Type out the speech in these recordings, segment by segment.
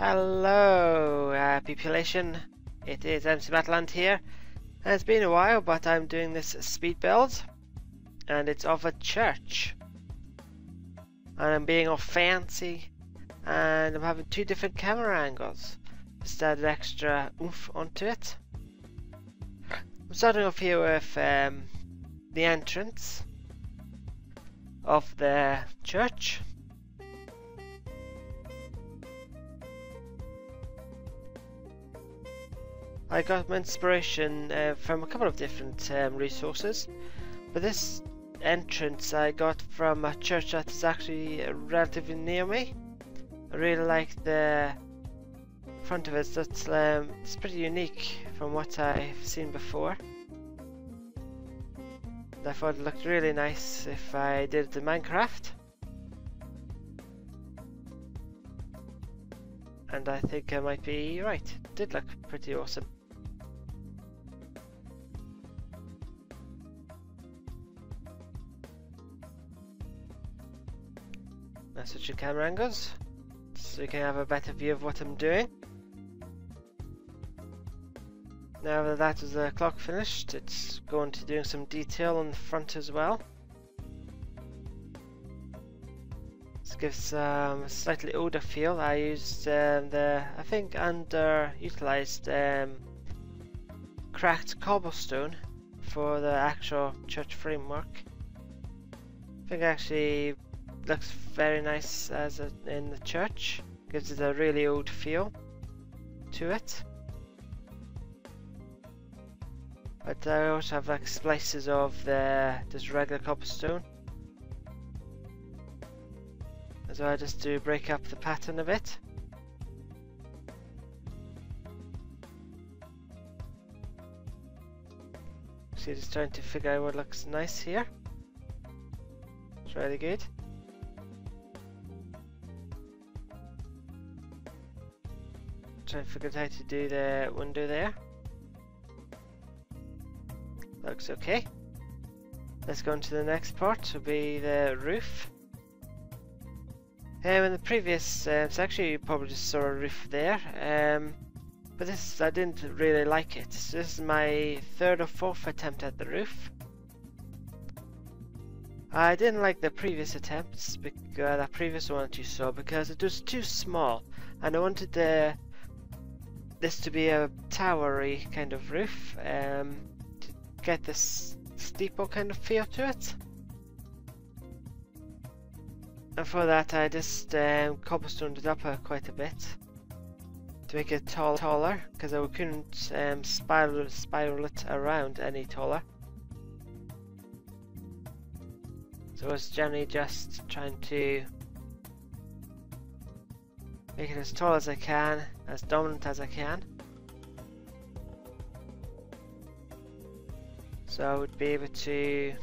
Hello, population. It is MC Matland here. And it's been a while, but I'm doing this speed build, and it's of a church. And I'm being all fancy, and I'm having two different camera angles. Just added extra oomph onto it. I'm starting off here with the entrance of the church. I got my inspiration from a couple of different resources, but this entrance I got from a church that is actually relatively near me. I really like the front of it. It's pretty unique from what I've seen before. I thought it looked really nice if I did it in Minecraft. And I think I might be right. It did look pretty awesome. Now switch your camera angles so you can have a better view of what I'm doing. Now that is the clock finished, it's going to doing some detail on the front as well. This gives a slightly older feel. I used I think underutilized cracked cobblestone for the actual church framework. I think it actually looks very nice in the church. Gives it a really old feel to it. But I also have like slices of this regular cobblestone. So I just do break up the pattern a bit. So just trying to figure out what looks nice here. It's really good. Trying to figure out how to do the window there. Looks okay. Let's go on to the next part, will be the roof. In the previous section you probably just saw a roof there, but this I didn't really like it. So this is my third or fourth attempt at the roof. I didn't like the previous attempts, the previous one that you saw, because it was too small, and I wanted this to be a towery kind of roof, to get this steeple kind of feel to it. And for that I just cobblestoned it up quite a bit to make it taller, because I couldn't spiral it around any taller. So I was generally just trying to make it as tall as I can, as dominant as I can. So I would be able to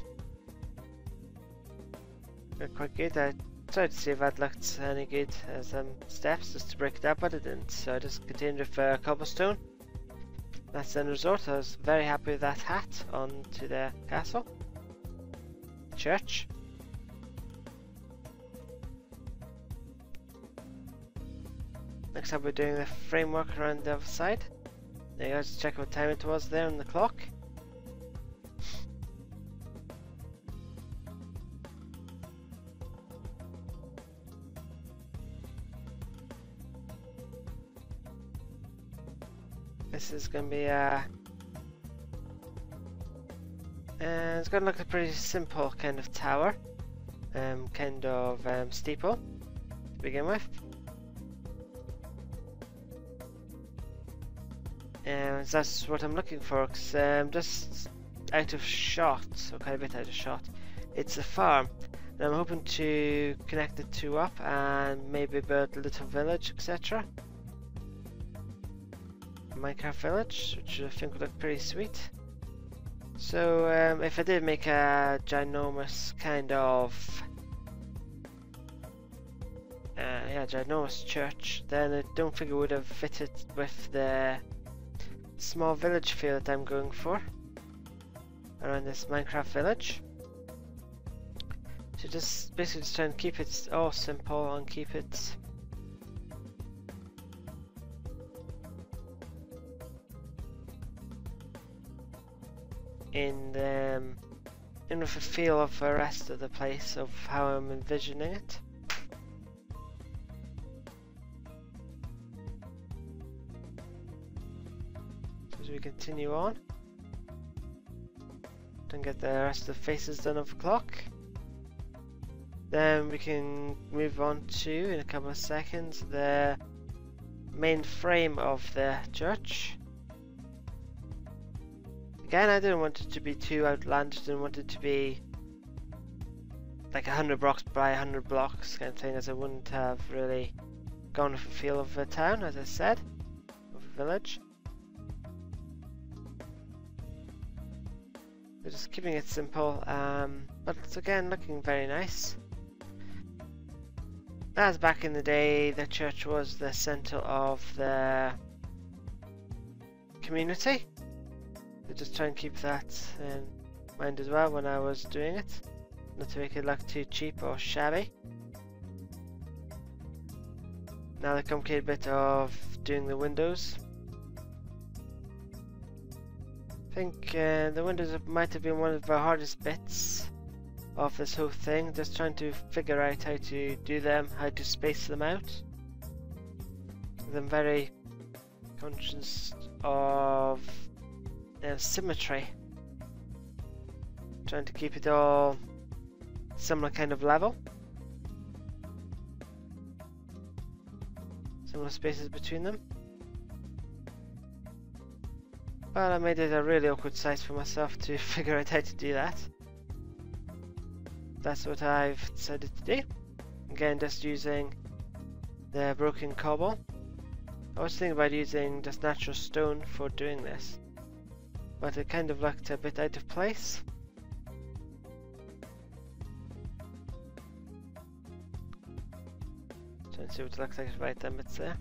look quite good. I tried to see if that looked any good as steps just to break it up, but it didn't. So I just continued with cobblestone. That's the end result. I was very happy with that hat onto the castle. Church. Next up we're doing the framework around the other side. Now you guys check what time it was there on the clock. This is going to be it's going to look a pretty simple kind of tower, kind of steeple to begin with. And that's what I'm looking for, because I'm just out of shot, so quite a bit out of shot. It's a farm, and I'm hoping to connect the two up and maybe build a little village, etc. Minecraft village, which I think would look pretty sweet. So if I did make a ginormous kind of ginormous church, then I don't think it would have fitted with the small village feel that I'm going for around this Minecraft village. So just basically just try and keep it all simple and keep it in with a feel of the rest of the place, of how I'm envisioning it. So as we continue on, don't get the rest of the faces done of the clock. Then we can move on to, in a couple of seconds, the main frame of the church. Again, I didn't want it to be too outlandish, didn't want it to be like 100 blocks by 100 blocks kind of thing, as I wouldn't have really gone with the feel of a town, as I said, of a village. So just keeping it simple, but it's again looking very nice. As back in the day, the church was the centre of the community. So just try and keep that in mind as well when I was doing it, not to make it look too cheap or shabby. Now the complicated bit of doing the windows. I think the windows might have been one of the hardest bits of this whole thing, just trying to figure out how to do them, how to space them out. I'm very conscious of symmetry, trying to keep it all similar kind of level, similar spaces between them. But I made it a really awkward size for myself to figure out how to do that. That's what I've decided to do. Again, just using the broken cobble. I was thinking about using just natural stone for doing this, but it kind of looked a bit out of place. Trying to see what it looks like right then, but there.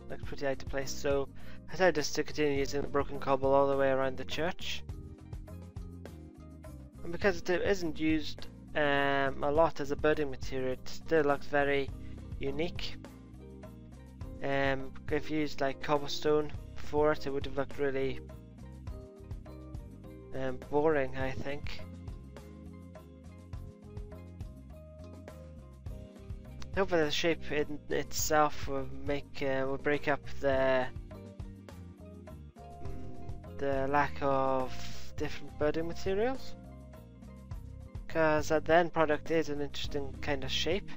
Looks pretty out of place, so I decided just to continue using the broken cobble all the way around the church. And because it isn't used a lot as a building material, it still looks very unique. If you used like cobblestone before it, it would have looked really boring, I think. Hopefully the shape in itself will break up the lack of different building materials, because that end product is an interesting kind of shape.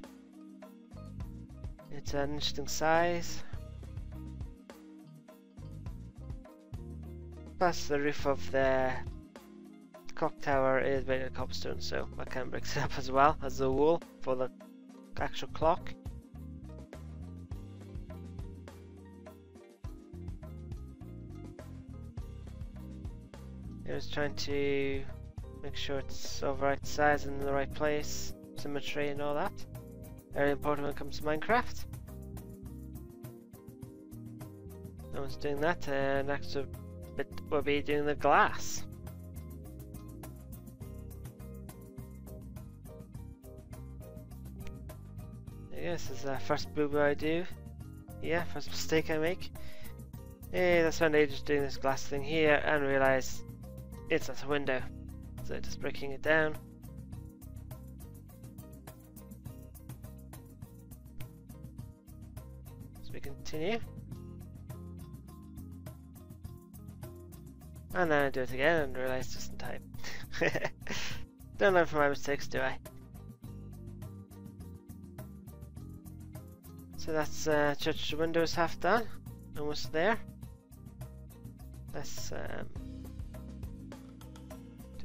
It's an interesting size. Plus the roof of the clock tower is made of cobblestone, so that kind of breaks it up as well as the wool for the actual clock. I was trying to make sure it's of the right size and in the right place, symmetry and all that. Very important when it comes to Minecraft. No one's doing that, and next bit will be doing the glass. This is the first boo-boo I do. Yeah, first mistake I make. Yeah, I spent ages doing this glass thing here and realised it's not a window. So just breaking it down. So we continue. And then I do it again and realise just in time. Don't learn from my mistakes, do I? So that's church windows half done, almost there. Let's do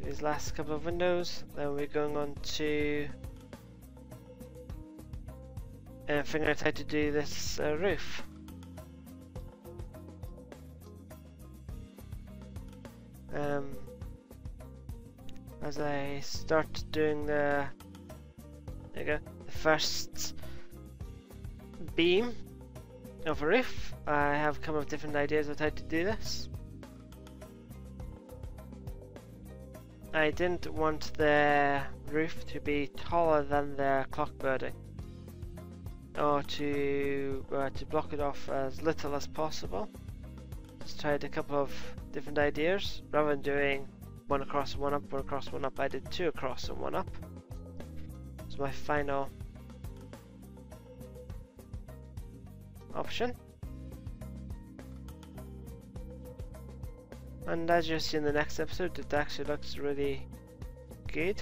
these last couple of windows, then we're going on to figuring out how to do this roof. As I start doing the first beam of a roof, I have come up with different ideas of how to do this. I didn't want the roof to be taller than the clock building, or to block it off as little as possible. Just tried a couple of different ideas. Rather than doing one across and one up, one across, one up. I did 2 across and 1 up. It's my final option. And as you'll see in the next episode, it actually looks really good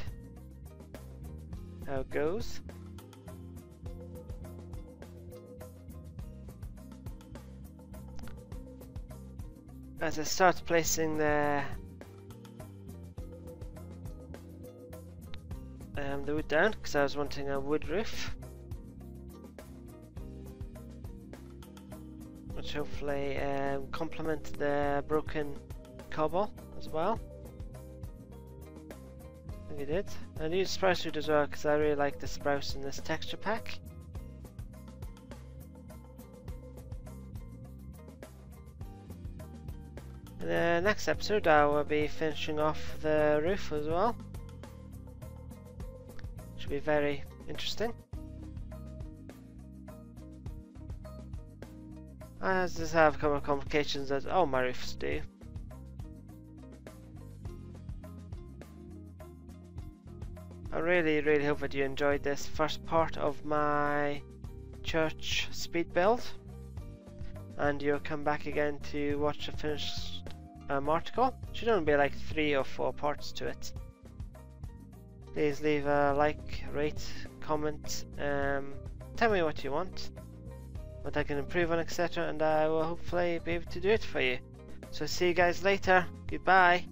how it goes. As I start placing the wood down, because I was wanting a wood roof, which hopefully complement the broken cobble as well. I think it did. I used Sprouse wood as well because I really like the Sprouse in this texture pack. In the next episode I will be finishing off the roof as well. Should be very interesting. As this have a couple of complications as all my roofs do. I really hope that you enjoyed this first part of my church speed build, and you'll come back again to watch the finished article. Should only be like 3 or 4 parts to it. Please leave a like, rate, comment, tell me what you want, what I can improve on, etc., and I will hopefully be able to do it for you. So see you guys later. Goodbye.